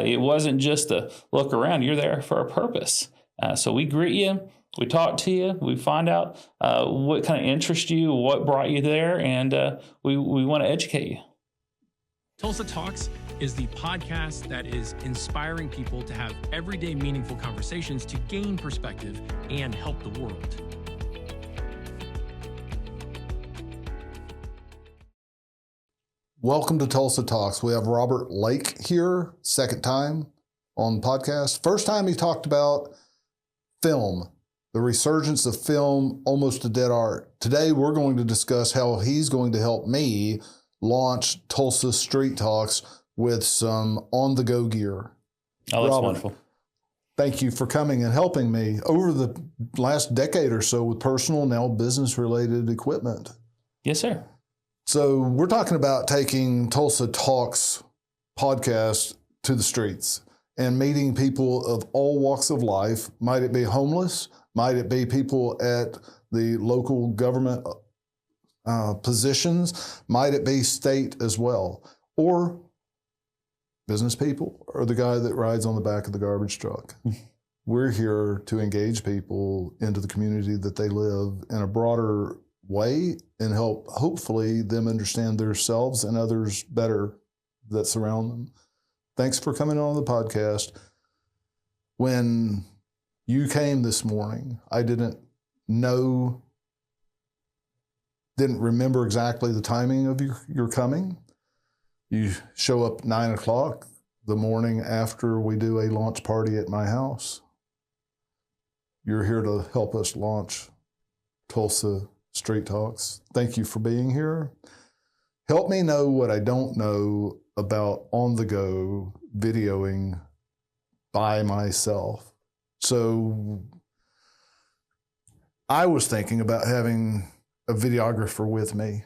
It wasn't just a look around. You're there for a purpose. So we greet you. We talk to you. We find out what kind of interests you, what brought you there, and we want to educate you. Tulsa Talks is the podcast that is inspiring people to have everyday meaningful conversations to gain perspective and help the world. Welcome to Tulsa Talks. We have Robert Lake here, second time on the podcast. First time he talked about film, the resurgence of film, almost a dead art. Today we're going to discuss how he's going to help me launch Tulsa Street Talks with some on-the-go gear. Oh, that's wonderful. Thank you for coming and helping me over the last decade or so with personal, now business-related equipment. Yes, sir. So we're talking about taking Tulsa Talks podcast to the streets and meeting people of all walks of life. Might it be homeless? Might it be people at the local government positions? Might it be state as well? Or business people, or the guy that rides on the back of the garbage truck? We're here to engage people into the community that they live in a broader way and help, hopefully, them understand themselves and others better that surround them. Thanks for coming on the podcast. When you came this morning, I didn't remember exactly the timing of your coming. You show up 9 o'clock the morning after we do a launch party at my house. You're here to help us launch Tulsa Street Talks. Thank you for being here. Help me know what I don't know about on-the-go videoing by myself. So I was thinking about having a videographer with me,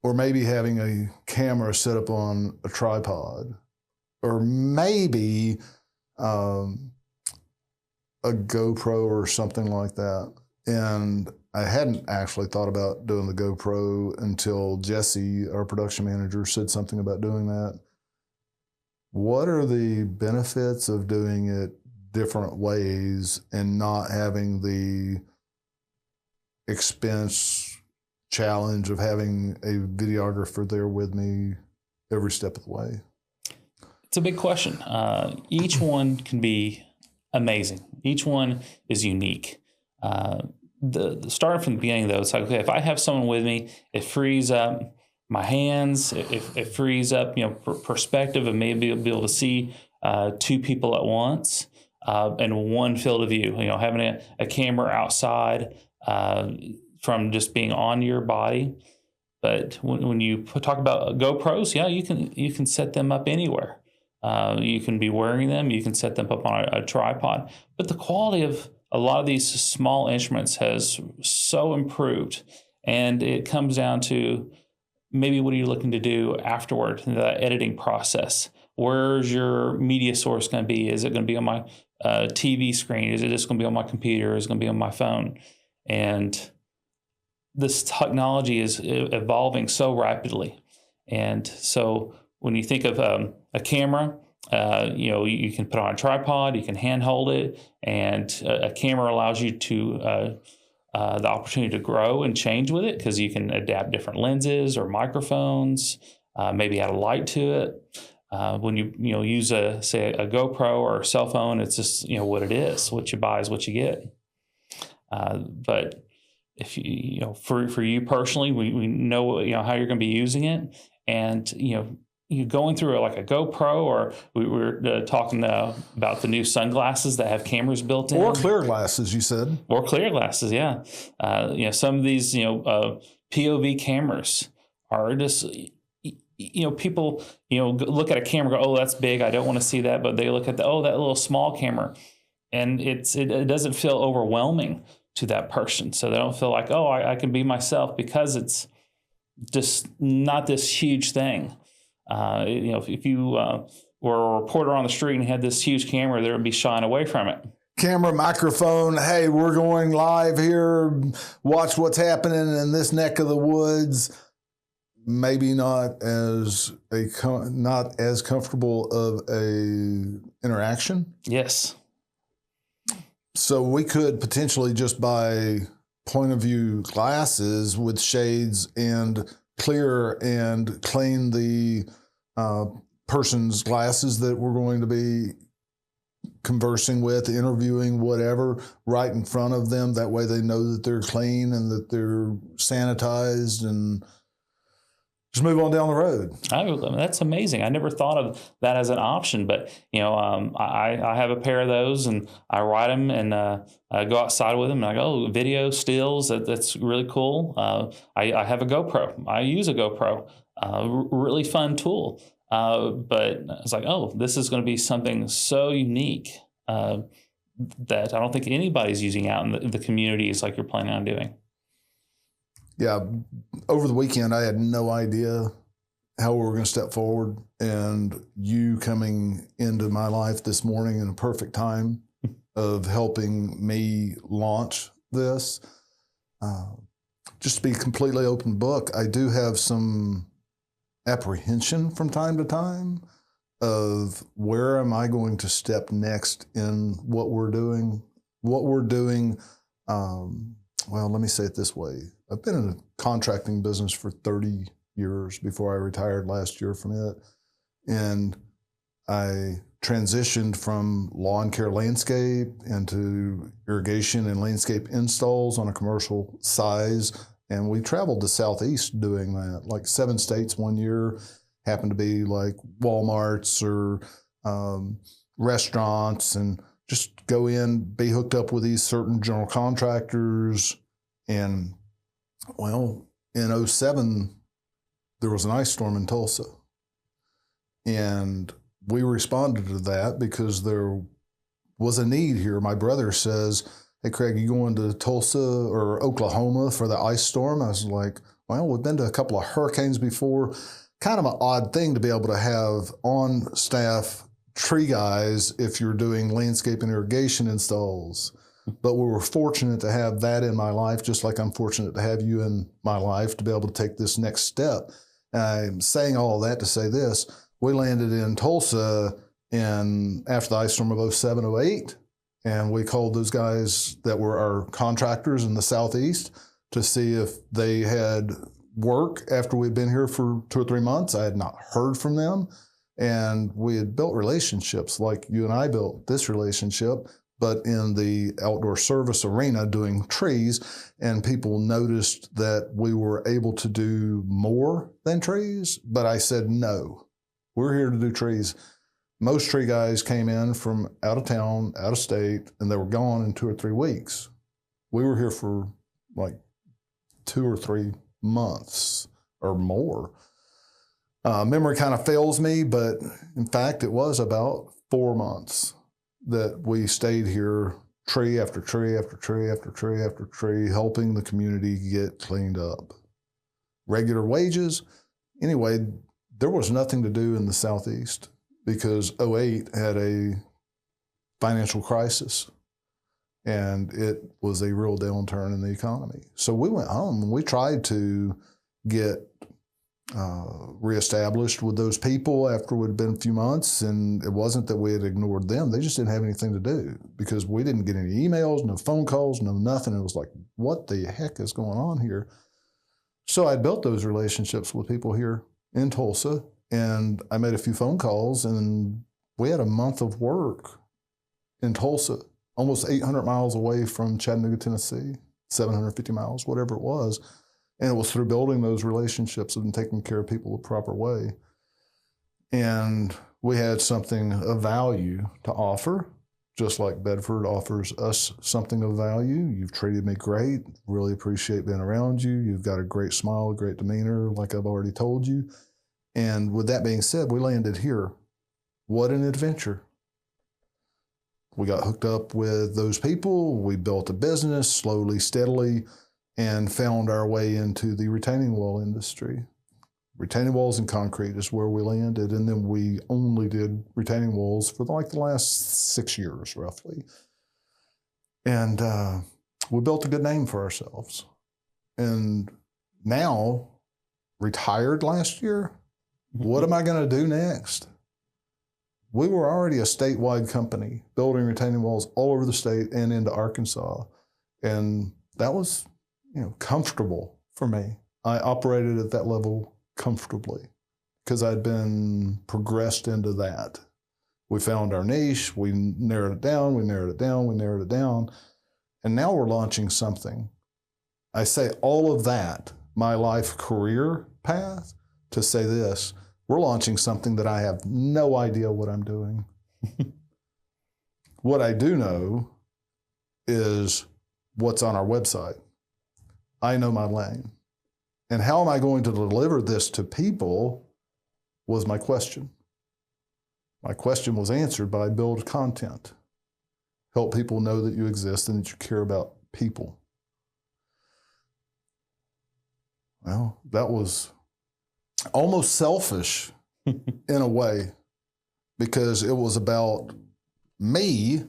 or maybe having a camera set up on a tripod, or maybe a GoPro or something like that. And I hadn't actually thought about doing the GoPro until Jesse, our production manager, said something about doing that. What are the benefits of doing it different ways and not having the expense challenge of having a videographer there with me every step of the way? It's a big question. Each one can be amazing. Each one is unique. The starting from the beginning, though, it's like, okay, if I have someone with me, it frees up my hands. It frees up, perspective, and maybe be able to see two people at once in one field of view. Having a camera outside from just being on your body. But when you talk about GoPros, yeah, you can set them up anywhere. You can be wearing them. You can set them up on a tripod. But the quality of a lot of these small instruments has so improved, and it comes down to maybe what are you looking to do afterward, the editing process. Where's your media source going to be? Is it going to be on my TV screen? Is it just going to be on my computer? Is it going to be on my phone? And this technology is evolving so rapidly. And so when you think of a camera, you can put on a tripod, you can handhold it, and a camera allows you to the opportunity to grow and change with it, because you can adapt different lenses or microphones, maybe add a light to it. When you use a GoPro or a cell phone, it's just what it is. What you buy is what you get. But if for you personally, we know how you're going to be using it, and you going through like a GoPro, or we were talking about the new sunglasses that have cameras built in. Or clear glasses, you said. Or clear glasses, yeah. Some of these, POV cameras are just, people, look at a camera and go, oh, that's big, I don't want to see that. But they look at that little small camera, and it doesn't feel overwhelming to that person. So they don't feel like, oh, I can be myself, because it's just not this huge thing. If you were a reporter on the street and had this huge camera, there would be shying away from it. Camera, microphone, hey, we're going live here. Watch what's happening in this neck of the woods. maybe not as comfortable of a interaction. Yes. So we could potentially just buy point of view glasses with shades and clear and clean the person's glasses that we're going to be conversing with, interviewing, whatever, right in front of them. That way they know that they're clean and that they're sanitized, and just move on down the road. That's amazing. I never thought of that as an option, but I have a pair of those, and I ride them and I go outside with them, and I go, video stills. That's really cool. I have a GoPro. I use a GoPro. Really fun tool. But it's like, this is going to be something so unique that I don't think anybody's using out in the communities like you're planning on doing. Yeah, over the weekend, I had no idea how we were going to step forward, and you coming into my life this morning in a perfect time of helping me launch this. Just to be completely open book, I do have some apprehension from time to time of where am I going to step next in what we're doing. Well, let me say it this way. I've been in a contracting business for 30 years before I retired last year from it. And I transitioned from lawn care landscape into irrigation and landscape installs on a commercial size. And we traveled the Southeast doing that, like 7 states one year, happened to be like Walmarts or restaurants, and just go in, be hooked up with these certain general contractors. And well, in 2007, there was an ice storm in Tulsa. And we responded to that because there was a need here. My brother says, "Hey, Craig, you going to Tulsa or Oklahoma for the ice storm?" I was like, well, we've been to a couple of hurricanes before. Kind of an odd thing to be able to have on staff tree guys if you're doing landscape and irrigation installs. But we were fortunate to have that in my life, just like I'm fortunate to have you in my life to be able to take this next step. And I'm saying all of that to say this. We landed in Tulsa after the ice storm of 2007, 2008, and we called those guys that were our contractors in the Southeast to see if they had work after we'd been here for 2 or 3 months. I had not heard from them, and we had built relationships like you and I built this relationship, but in the outdoor service arena doing trees, and people noticed that we were able to do more than trees. But I said, no, we're here to do trees. Most tree guys came in from out of town, out of state, and they were gone in 2 or 3 weeks. We were here for like 2 or 3 months or more. Memory kind of fails me, but in fact, it was about 4 months that we stayed here, tree after tree after tree after tree after tree, helping the community get cleaned up. Regular wages. Anyway, there was nothing to do in the Southeast because 2008 had a financial crisis, and it was a real downturn in the economy. So we went home and we tried to get reestablished with those people after it had been a few months, and it wasn't that we had ignored them. They just didn't have anything to do because we didn't get any emails, no phone calls, no nothing. It was like, what the heck is going on here? So I built those relationships with people here in Tulsa, and I made a few phone calls, and we had a month of work in Tulsa, almost 800 miles away from Chattanooga, Tennessee, 750 miles, whatever it was. And it was through building those relationships and taking care of people the proper way. And we had something of value to offer, just like Bedford offers us something of value. You've treated me great. Really appreciate being around you. You've got a great smile, a great demeanor, like I've already told you. And with that being said, we landed here. What an adventure. We got hooked up with those people. We built a business slowly, steadily, and found our way into the retaining wall industry. Retaining walls and concrete is where we landed, and then we only did retaining walls for like the last 6 years, roughly. And we built a good name for ourselves. And now retired last year. What am I going to do next? We were already a statewide company, building retaining walls all over the state and into Arkansas. And that was, comfortable for me. I operated at that level comfortably because I'd been progressed into that. We found our niche, we narrowed it down, we narrowed it down, we narrowed it down. And now we're launching something. I say all of that, my life career path, to say this. We're launching something that I have no idea what I'm doing. What I do know is what's on our website. I know my lane. And how am I going to deliver this to people was my question. My question was answered by build content. Help people know that you exist and that you care about people. Well, that was almost selfish in a way, because it was about me,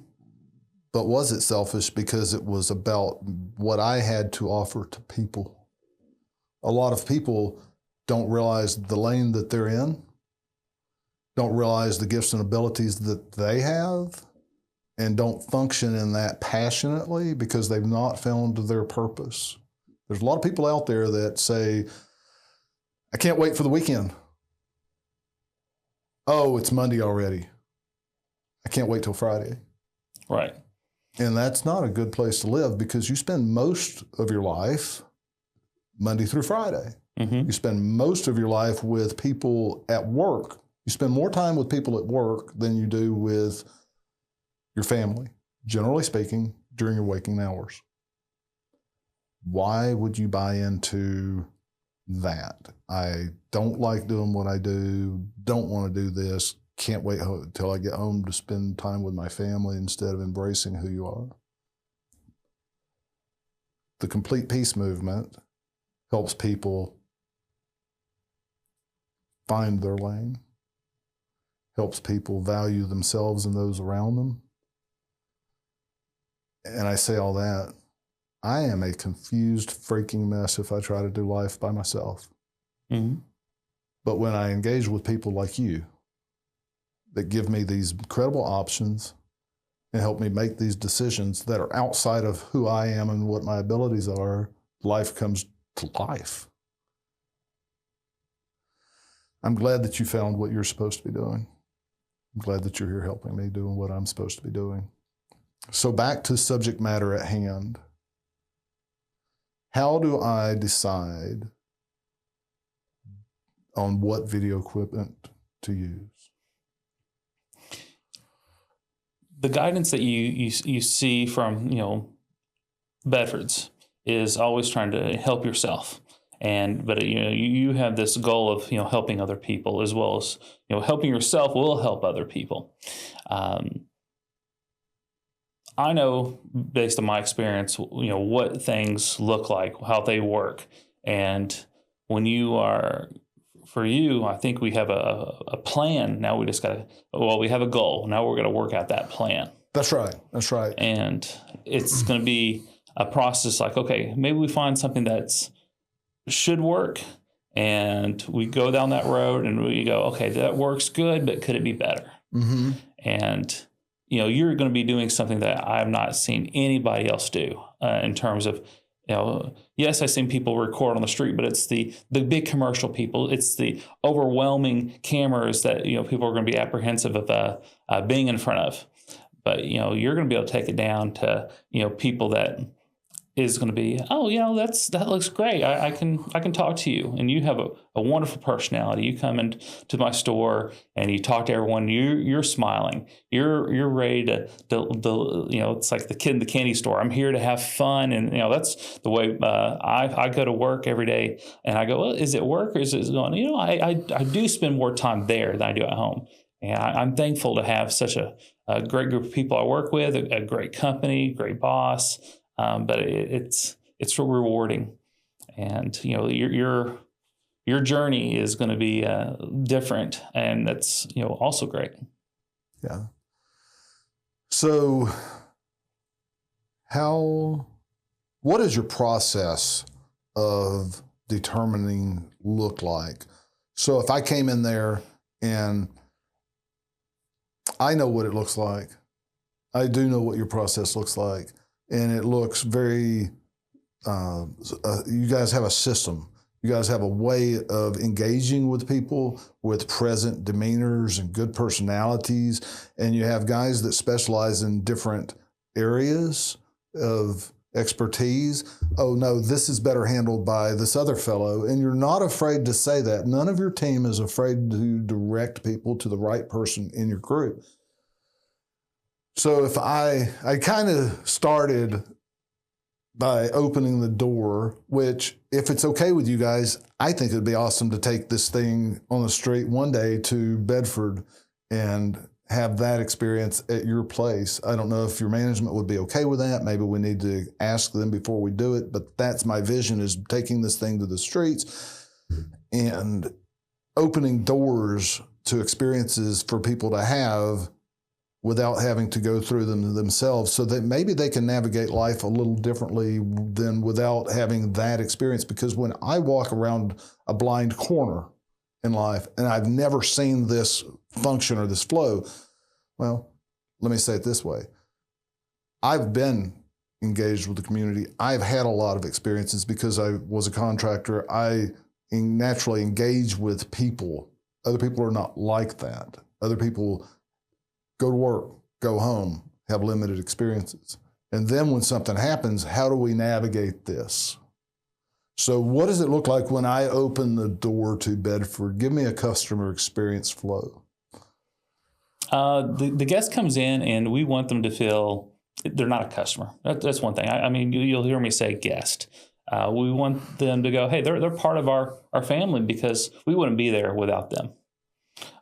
but was it selfish because it was about what I had to offer to people? A lot of people don't realize the lane that they're in, don't realize the gifts and abilities that they have, and don't function in that passionately because they've not found their purpose. There's a lot of people out there that say, I can't wait for the weekend. Oh, it's Monday already. I can't wait till Friday. Right. And that's not a good place to live, because you spend most of your life Monday through Friday. Mm-hmm. You spend most of your life with people at work. You spend more time with people at work than you do with your family, generally speaking, during your waking hours. Why would you buy into that? I don't like doing what I do, don't want to do this, can't wait till I get home to spend time with my family instead of embracing who you are. The Complete Peace movement helps people find their lane, helps people value themselves and those around them. And I say all that, I am a confused freaking mess if I try to do life by myself. Mm-hmm. But when I engage with people like you that give me these incredible options and help me make these decisions that are outside of who I am and what my abilities are, life comes to life. I'm glad that you found what you're supposed to be doing. I'm glad that you're here helping me doing what I'm supposed to be doing. So back to subject matter at hand. How do I decide on what video equipment to use? The guidance that you see from Bedfords is always trying to help yourself, but you have this goal of helping other people, as well as helping yourself will help other people. I know, based on my experience, what things look like, how they work. And when for you, I think we have a plan. Now we just we have a goal. Now we're going to work out that plan. That's right. That's right. And it's going to be a process like, okay, maybe we find something that's should work, and we go down that road and we go, okay, that works good, but could it be better? Mm-hmm. And you're going to be doing something that I've not seen anybody else do in terms of, yes, I've seen people record on the street, but it's the big commercial people. It's the overwhelming cameras that, people are going to be apprehensive of being in front of. But, you're going to be able to take it down to, people that is going to be, that looks great. I can talk to you, and you have a wonderful personality. You come into my store and you talk to everyone. You're smiling. You're ready to it's like the kid in the candy store. I'm here to have fun, and that's the way I go to work every day. And I go, well, is it work or is it going? I do spend more time there than I do at home, and I'm thankful to have such a great group of people I work with, a great company, great boss. But it's rewarding, and your journey is going to be different, and that's also great. Yeah. So, what is your process of determining look like? So if I came in there and I know what it looks like, I do know what your process looks like, and it looks very, you guys have a system. You guys have a way of engaging with people with present demeanors and good personalities, and you have guys that specialize in different areas of expertise. Oh no, this is better handled by this other fellow, and you're not afraid to say that. None of your team is afraid to direct people to the right person in your group. So if I kind of started by opening the door, which if it's okay with you guys, I think it'd be awesome to take this thing on the street one day to Bedford and have that experience at your place. I don't know if your management would be okay with that. Maybe we need to ask them before we do it, but that's my vision, is taking this thing to the streets and opening doors to experiences for people to have without having to go through them themselves, so that maybe they can navigate life a little differently than without having that experience. Because when I walk around a blind corner in life and I've never seen this function or this flow, well, let me say it this way. I've been engaged with the community. I've had a lot of experiences because I was a contractor. I naturally engage with people. Other people are not like that. Other people go to work, go home, have limited experiences. And then when something happens, how do we navigate this? So what does it look like when I open the door to Bedford? Give me a customer experience flow. The guest comes in and we want them to feel they're not a customer. That's one thing. I mean, you'll hear me say guest. We want them to go, hey, they're part of our family, because we wouldn't be there without them.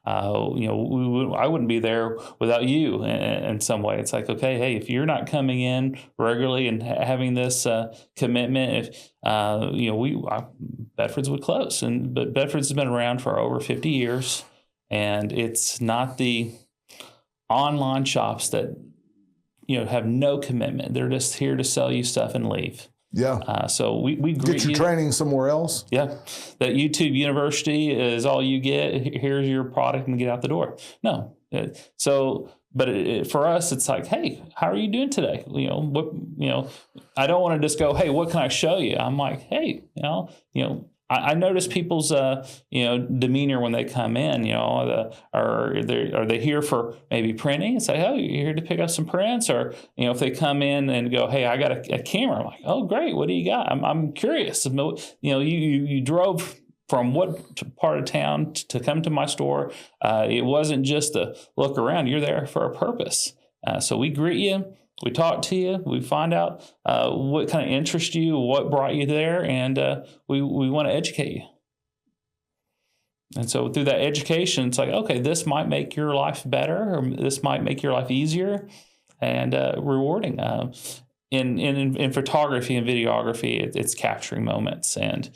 I wouldn't be there without you in some way. It's like, okay, hey, if you're not coming in regularly and having this commitment, Bedford's would close. But Bedford's has been around for over 50 years, and it's not the online shops that have no commitment. They're just here to sell you stuff and leave. Yeah. So we greet get your you. Training somewhere else. Yeah. That YouTube University is all you get. Here's your product and get out the door. No. For us, it's like, hey, how are you doing today? I don't want to just go, hey, what can I show you? I'm like, hey, I notice people's demeanor when they come in. Are they here for maybe printing? It's like, oh, you're here to pick up some prints, or if they come in and go, hey, I got a camera. I'm like, oh, great, what do you got? I'm curious. You drove from what part of town to come to my store. It wasn't just to look around. You're there for a purpose. So we greet you. We talk to you. We find out what kind of interests you, what brought you there, and we want to educate you. And so through that education, it's like, okay, this might make your life better, or this might make your life easier and rewarding. In photography and videography, it's capturing moments. And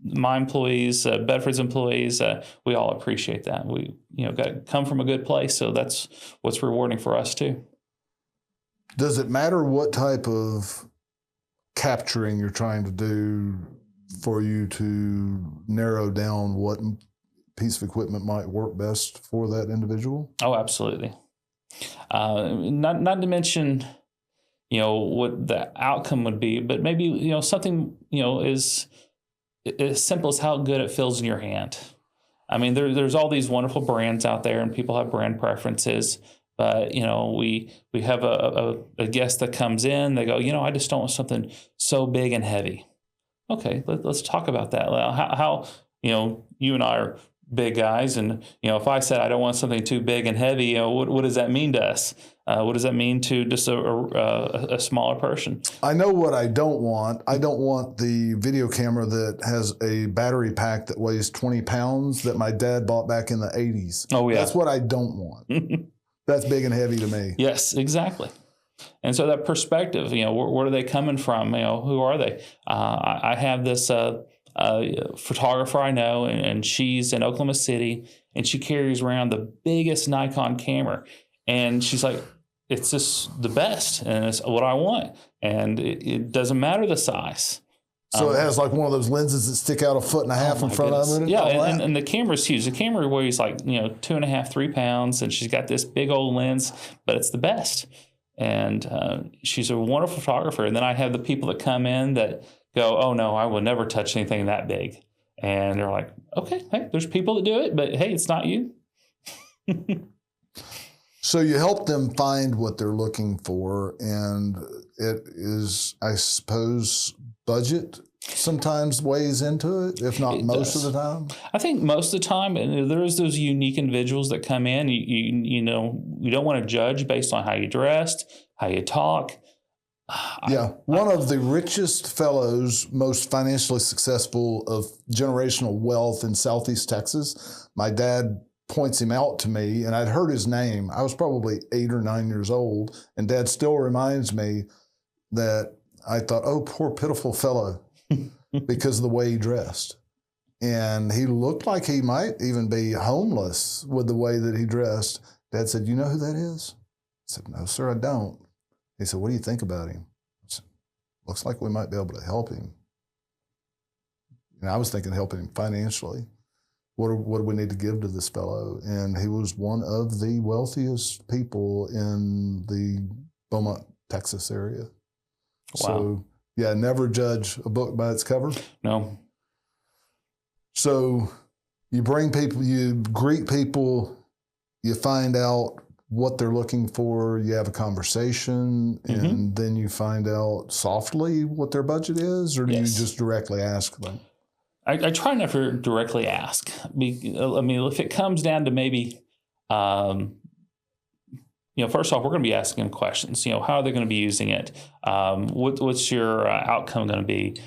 my employees, Bedford's employees, we all appreciate that. We got to come from a good place, so that's what's rewarding for us too. Does it matter what type of capturing you're trying to do for you to narrow down what piece of equipment might work best for that individual? Oh, absolutely. Not to mention, what the outcome would be, but maybe, something, is as simple as how good it feels in your hand. I mean, there's all these wonderful brands out there, and people have brand preferences. But, we have a guest that comes in, they go, I just don't want something so big and heavy. Okay, let's talk about that. How you and I are big guys, and, if I said I don't want something too big and heavy, what does that mean to us? What does that mean to just a smaller person? I know what I don't want. I don't want the video camera that has a battery pack that weighs 20 pounds that my dad bought back in the 80s. Oh, yeah. That's what I don't want. That's big and heavy to me. Yes, exactly. And so that perspective, where are they coming from? Who are they? I have this photographer I know, and she's in Oklahoma City, and she carries around the biggest Nikon camera. And she's like, it's just the best, and it's what I want. And it doesn't matter the size. So it has like one of those lenses that stick out 1.5 feet in front of it. Yeah, and the camera's huge. The camera weighs like 2.5, 3 pounds, and she's got this big old lens, but it's the best. And she's a wonderful photographer. And then I have the people that come in that go, "Oh no, I will never touch anything that big." And they're like, "Okay, hey, there's people that do it, but hey, it's not you." So you help them find what they're looking for, and it is, I suppose, budget sometimes weighs into it, if not most of the time. I think most of the time, and there's those unique individuals that come in. You don't want to judge based on how you dressed, how you talk. One of the richest fellows, most financially successful of generational wealth in Southeast Texas. My dad points him out to me, and I'd heard his name. I was probably 8 or 9 years old, and Dad still reminds me that I thought, "Oh, poor pitiful fellow," because of the way he dressed. And he looked like he might even be homeless with the way that he dressed. Dad said, "You know who that is?" I said, "No, sir, I don't." He said, "What do you think about him?" I said, "Looks like we might be able to help him." And I was thinking helping him financially. What do we need to give to this fellow? And he was one of the wealthiest people in the Beaumont, Texas area. Wow. So, yeah, never judge a book by its cover. No. So you bring people, you greet people, you find out what they're looking for, you have a conversation, and then you find out softly what their budget is, or do you just directly ask them? I try never directly ask. I mean, if it comes down to maybe, first off, we're going to be asking them questions. How are they going to be using it? What's your outcome going to be?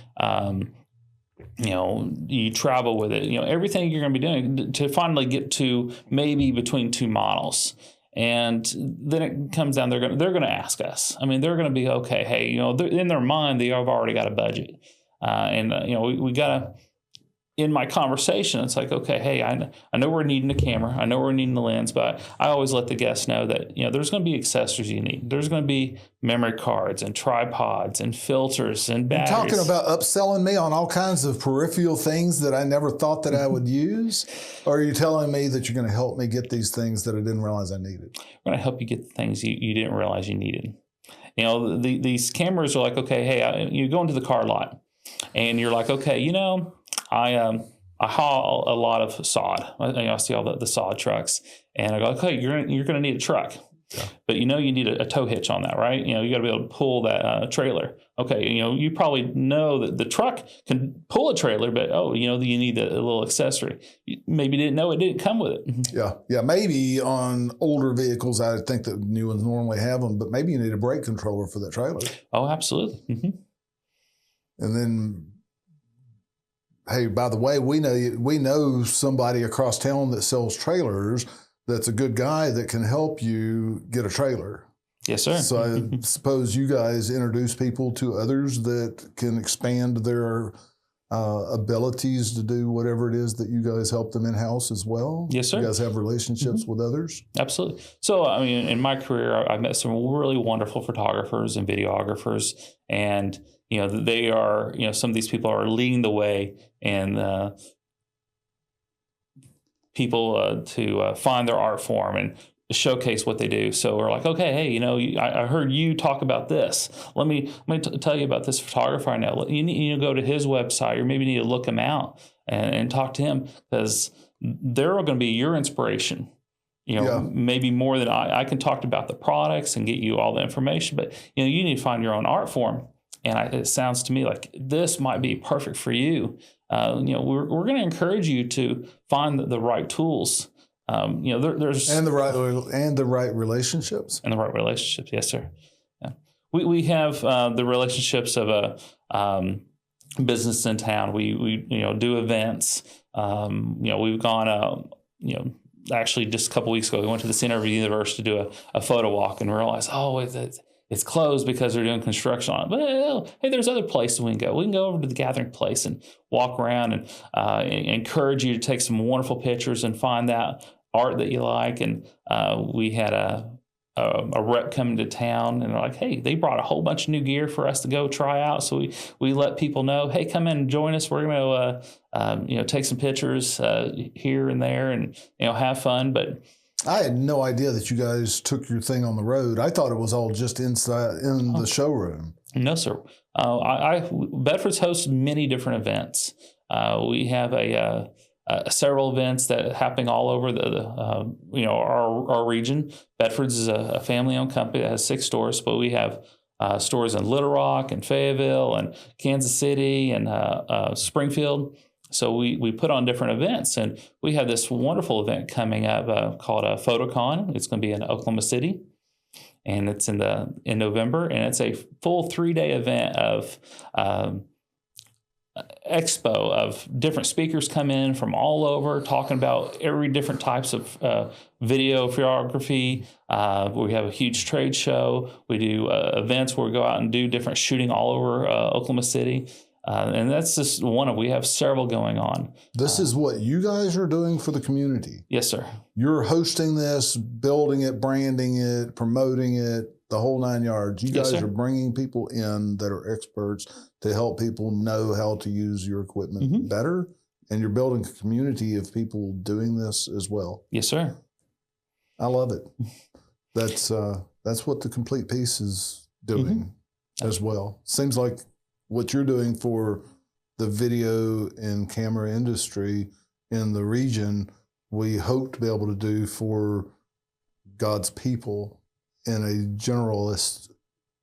You travel with it. Everything you're going to be doing to finally get to maybe between two models. And then it comes down, they're going to ask us. I mean, they're going to be, okay, hey, in their mind, they have already got a budget. We got to, in my conversation, it's like, okay, hey, I know we're needing a camera. I know we're needing the lens, but I always let the guests know that, there's going to be accessories you need. There's going to be memory cards and tripods and filters and batteries. You're talking about upselling me on all kinds of peripheral things that I never thought that I would use? Or are you telling me that you're going to help me get these things that I didn't realize I needed? I'm going to help you get the things you didn't realize you needed. These cameras are like, okay, hey, you go into the car lot and you're like, okay, I haul a lot of sod. I see all the sod trucks, and I go, okay, you're going to need a truck, but you need a tow hitch on that, right? You got to be able to pull that trailer. Okay, you probably know that the truck can pull a trailer, but you need a little accessory. You maybe didn't know it didn't come with it. Yeah. Maybe on older vehicles, I think that new ones normally have them, but maybe you need a brake controller for that trailer. Oh, absolutely. Mm-hmm. And then, hey, by the way, we know somebody across town that sells trailers that's a good guy that can help you get a trailer. Yes, sir. So I suppose you guys introduce people to others that can expand their abilities to do whatever it is that you guys help them in-house as well? Yes, sir. You guys have relationships with others? Absolutely. So, I mean, in my career, I've met some really wonderful photographers and videographers, and they are, some of these people are leading the way and people to find their art form and showcase what they do. So we're like, okay, hey, I heard you talk about this. Let me tell you about this photographer I know. You need to go to his website, or maybe you need to look him out and talk to him, because they're going to be your inspiration. Maybe more than I can talk about the products and get you all the information, but you need to find your own art form. And it sounds to me like this might be perfect for you. We're going to encourage you to find the right tools. There's and the right relationships. And the right relationships, yes, sir. Yeah. We have the relationships of a business in town. We do events. We've gone actually just a couple weeks ago we went to the Center of the Universe to do a photo walk and realized it's closed because they're doing construction on it. But hey, there's other places we can go. We can go over to the gathering place and walk around and encourage you to take some wonderful pictures and find that art that you like. And we had a rep coming to town, and they're like, hey, they brought a whole bunch of new gear for us to go try out. So we let people know, hey, come in and join us. We're going to take some pictures here and there, and have fun. But I had no idea that you guys took your thing on the road. I thought it was all just inside in the showroom. No, sir. Bedford's hosted many different events. We have several events that are happening all over our region. Bedford's is a family-owned company that has 6 stores, but we have stores in Little Rock and Fayetteville and Kansas City and Springfield. So we put on different events, and we have this wonderful event coming up called PhotoCon. It's going to be in Oklahoma City, and it's in November, and it's a full 3-day event of expo of different speakers come in from all over talking about every different types of video photography. We have a huge trade show. We do events where we go out and do different shooting all over Oklahoma City. And that's just we have several going on. This is what you guys are doing for the community. Yes, sir. You're hosting this, building it, branding it, promoting it, the whole 9 yards. You guys are bringing people in that are experts to help people know how to use your equipment better. And you're building a community of people doing this as well. Yes, sir. I love it. That's what the Complete Piece is doing as well. Seems like what you're doing for the video and camera industry in the region, we hope to be able to do for God's people in a generalist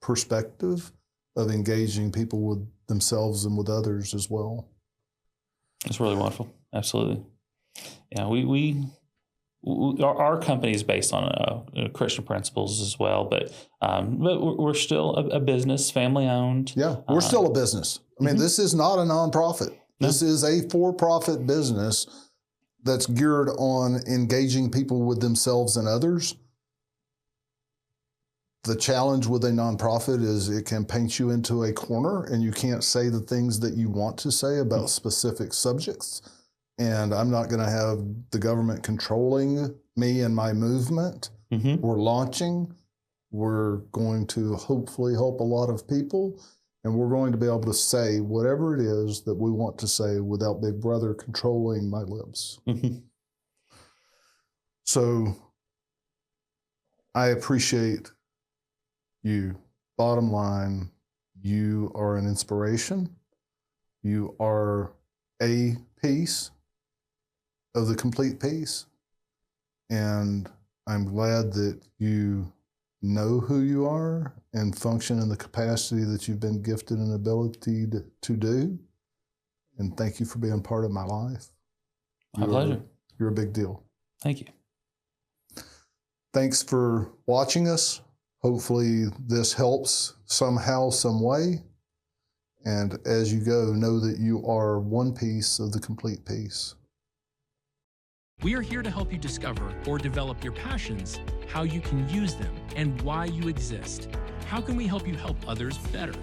perspective of engaging people with themselves and with others as well. It's really wonderful. Absolutely. Yeah, our company is based on Christian principles as well, but we're still a business, family owned. Yeah, we're still a business. I mean, this is not a nonprofit. No. This is a for-profit business that's geared on engaging people with themselves and others. The challenge with a nonprofit is it can paint you into a corner and you can't say the things that you want to say about specific subjects. And I'm not going to have the government controlling me and my movement. We're launching. We're going to hopefully help a lot of people. And we're going to be able to say whatever it is that we want to say without Big Brother controlling my lips. So I appreciate you. Bottom line, you are an inspiration. You are a piece of the Complete Piece. And I'm glad that you know who you are and function in the capacity that you've been gifted and ability to do. And thank you for being part of my life. My pleasure. You're a big deal. Thank you. Thanks for watching us. Hopefully this helps somehow, some way. And as you go, know that you are one piece of the Complete Piece. We are here to help you discover or develop your passions, how you can use them, and why you exist. How can we help you help others better?